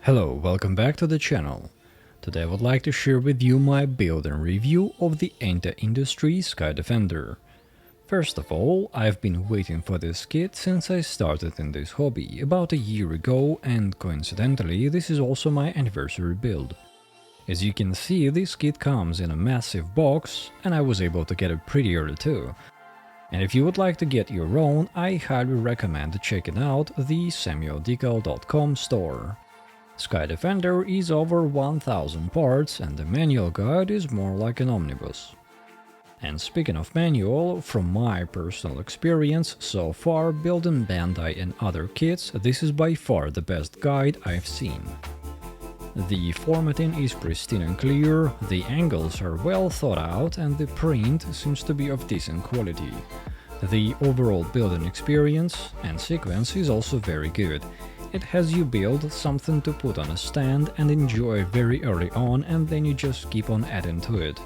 Hello, welcome back to the channel. Today I would like to share with you my build and review of the Einta Industries Sky Defender. First of all, I've been waiting for this kit since I started in this hobby about a year ago, and coincidentally this is also my anniversary build. As you can see, this kit comes in a massive box and I was able to get it pretty early too. And if you would like to get your own, I highly recommend checking out the SamuelDecal.com store. Sky Defender is over 1000 parts and the manual guide is more like an omnibus. And speaking of manual, from my personal experience so far building Bandai and other kits, this is by far the best guide I've seen. The formatting is pristine and clear, the angles are well thought out and the print seems to be of decent quality. The overall building experience and sequence is also very good. It has you build something to put on a stand and enjoy very early on, and then you just keep on adding to it.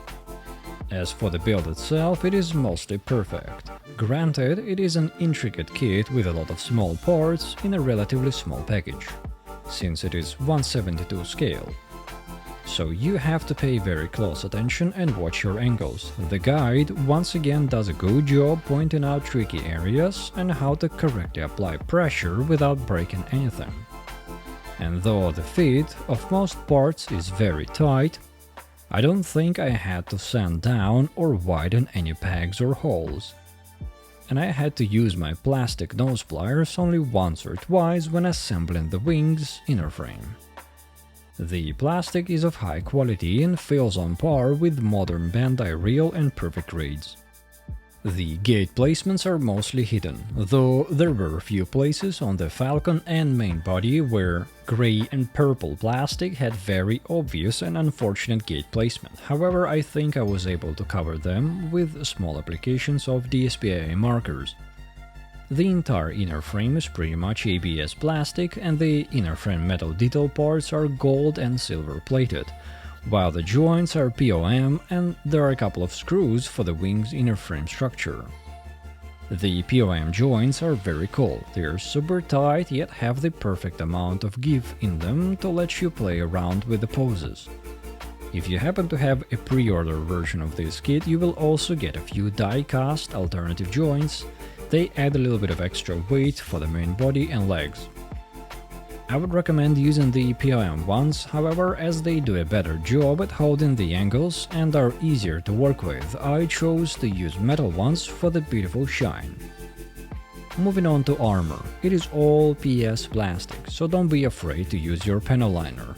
As for the build itself, it is mostly perfect. Granted, it is an intricate kit with a lot of small parts in a relatively small package, since it is 1/72 scale. So you have to pay very close attention and watch your angles. The guide once again does a good job pointing out tricky areas and how to correctly apply pressure without breaking anything. And though the fit of most parts is very tight, I don't think I had to sand down or widen any pegs or holes. And I had to use my plastic nose pliers only once or twice when assembling the wings inner frame. The plastic is of high quality and feels on par with modern Bandai real and perfect grades. The gate placements are mostly hidden, though there were a few places on the Falcon and main body where grey and purple plastic had very obvious and unfortunate gate placement. However, I think I was able to cover them with small applications of DSPAA markers. The entire inner frame is pretty much ABS plastic and the inner frame metal detail parts are gold and silver plated, while the joints are POM and there are a couple of screws for the wing's inner frame structure. The POM joints are very cool, they're super tight yet have the perfect amount of give in them to let you play around with the poses. If you happen to have a pre-order version of this kit, you will also get a few die-cast alternative joints. They add a little bit of extra weight for the main body and legs. I would recommend using the POM ones, however, as they do a better job at holding the angles and are easier to work with. I chose to use metal ones for the beautiful shine. Moving on to armor, it is all PS plastic, so don't be afraid to use your panel liner.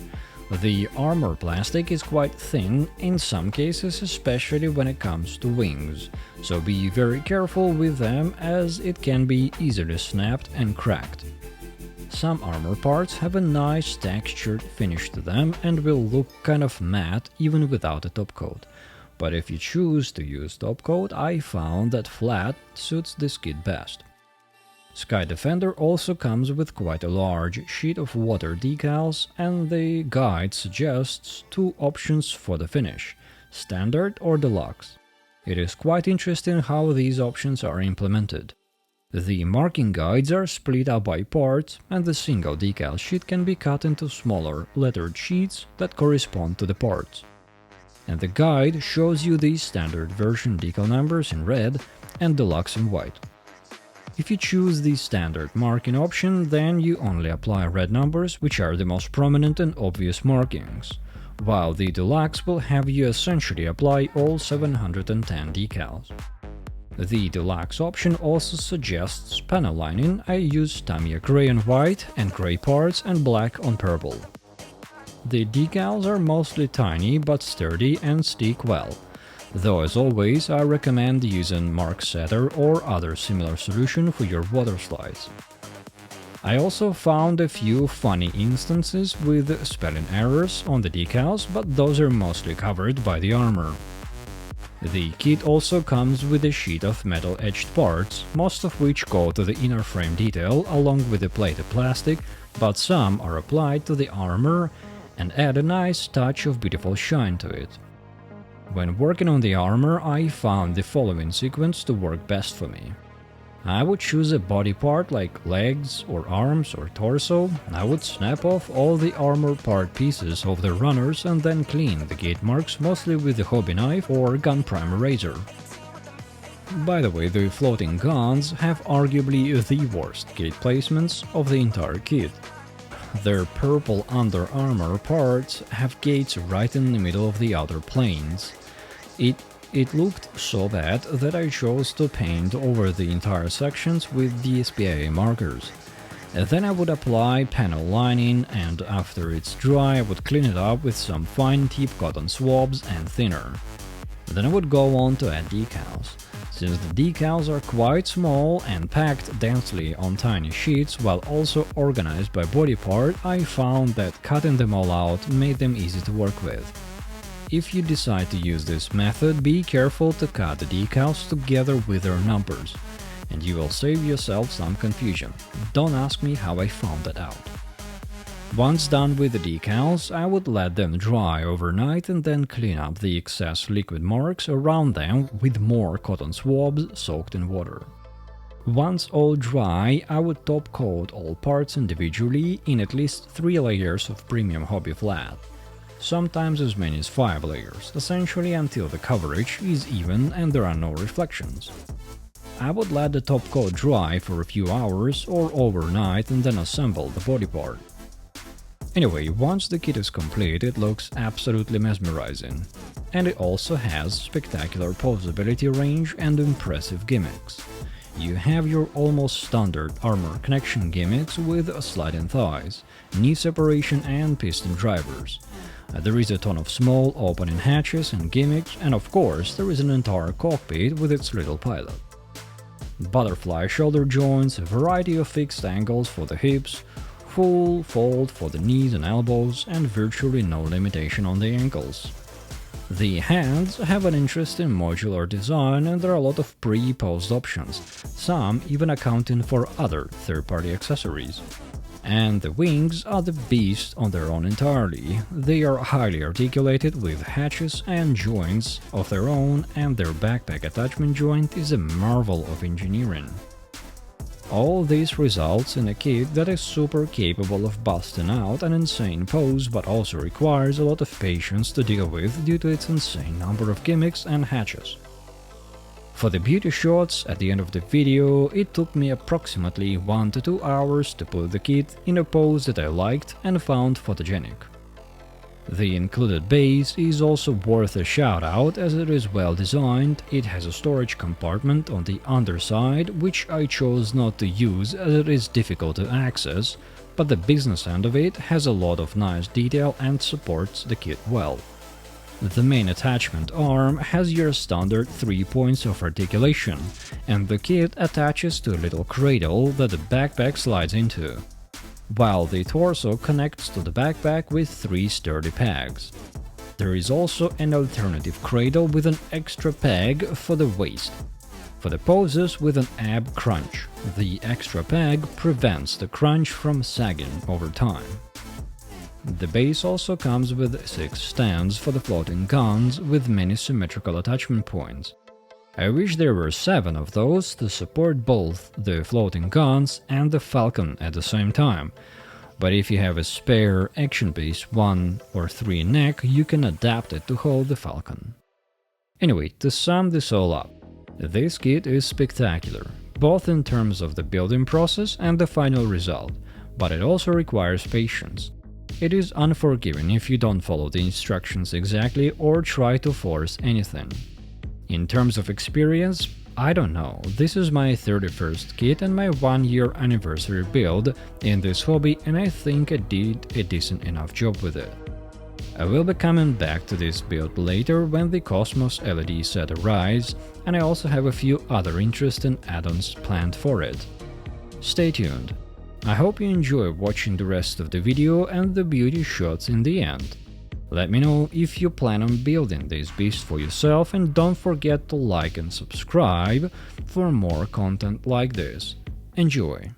The armor plastic is quite thin in some cases, especially when it comes to wings, so be very careful with them as it can be easily snapped and cracked. Some armor parts have a nice textured finish to them and will look kind of matte even without a top coat, but if you choose to use top coat, I found that flat suits this kit best. Sky Defender also comes with quite a large sheet of water decals, and the guide suggests two options for the finish, standard or deluxe. It is quite interesting how these options are implemented. The marking guides are split up by parts, and the single decal sheet can be cut into smaller lettered sheets that correspond to the parts. And the guide shows you the standard version decal numbers in red and deluxe in white. If you choose the standard marking option, then you only apply red numbers, which are the most prominent and obvious markings, while the deluxe will have you essentially apply all 710 decals. The deluxe option also suggests panel lining. I use Tamiya gray on white and gray parts and black on purple. The decals are mostly tiny but sturdy and stick well. Though as always, I recommend using Mark Setter or other similar solution for your water slides. I also found a few funny instances with spelling errors on the decals, but those are mostly covered by the armor. The kit also comes with a sheet of metal edged parts, most of which go to the inner frame detail along with the plated plastic, but some are applied to the armor and add a nice touch of beautiful shine to it. When working on the armor, I found the following sequence to work best for me. I would choose a body part like legs or arms or torso. I would snap off all the armor part pieces of the runners and then clean the gate marks mostly with a hobby knife or gun primer razor. By the way, the floating guns have arguably the worst gate placements of the entire kit. Their purple under armor parts have gates right in the middle of the outer planes. It looked so bad that I chose to paint over the entire sections with the SPA markers. Then I would apply panel lining, and after it's dry I would clean it up with some fine tip cotton swabs and thinner. Then I would go on to add decals. Since the decals are quite small and packed densely on tiny sheets while also organized by body part, I found that cutting them all out made them easy to work with. If you decide to use this method, be careful to cut the decals together with their numbers, and you will save yourself some confusion. Don't ask me how I found that out. Once done with the decals, I would let them dry overnight and then clean up the excess liquid marks around them with more cotton swabs soaked in water. Once all dry, I would top coat all parts individually in at least 3 layers of premium hobby flat. Sometimes as many as 5 layers, essentially until the coverage is even and there are no reflections. I would let the top coat dry for a few hours or overnight and then assemble the body part. Anyway, once the kit is complete, it looks absolutely mesmerizing. And it also has spectacular posability range and impressive gimmicks. You have your almost standard armor connection gimmicks with sliding thighs, knee separation and piston drivers. There is a ton of small opening hatches and gimmicks, and of course there is an entire cockpit with its little pilot. Butterfly shoulder joints, a variety of fixed angles for the hips, full fold for the knees and elbows, and virtually no limitation on the ankles. The hands have an interesting modular design and there are a lot of pre-post options, some even accounting for other third-party accessories. And the wings are the beast on their own entirely. They are highly articulated with hatches and joints of their own, and their backpack attachment joint is a marvel of engineering. All this results in a kit that is super capable of busting out an insane pose, but also requires a lot of patience to deal with due to its insane number of gimmicks and hatches. For the beauty shots at the end of the video, it took me approximately 1 to 2 hours to put the kit in a pose that I liked and found photogenic. The included base is also worth a shout out as it is well designed. It has a storage compartment on the underside, which I chose not to use as it is difficult to access, but the business end of it has a lot of nice detail and supports the kit well. The main attachment arm has your standard 3 points of articulation, and the kit attaches to a little cradle that the backpack slides into, while the torso connects to the backpack with 3 sturdy pegs. There is also an alternative cradle with an extra peg for the waist. For the poses with an ab crunch, the extra peg prevents the crunch from sagging over time. The base also comes with 6 stands for the floating guns with many symmetrical attachment points. I wish there were 7 of those to support both the floating guns and the Falcon at the same time, but if you have a spare action piece 1 or 3 neck, you can adapt it to hold the Falcon. Anyway, to sum this all up, this kit is spectacular, both in terms of the building process and the final result, but it also requires patience. It is unforgiving if you don't follow the instructions exactly or try to force anything. In terms of experience, I don't know, this is my 31st kit and my 1-year anniversary build in this hobby, and I think I did a decent enough job with it. I will be coming back to this build later when the Cosmos LED set arrives, and I also have a few other interesting add-ons planned for it. Stay tuned. I hope you enjoy watching the rest of the video and the beauty shots in the end. Let me know if you plan on building this beast for yourself, and don't forget to like and subscribe for more content like this. Enjoy!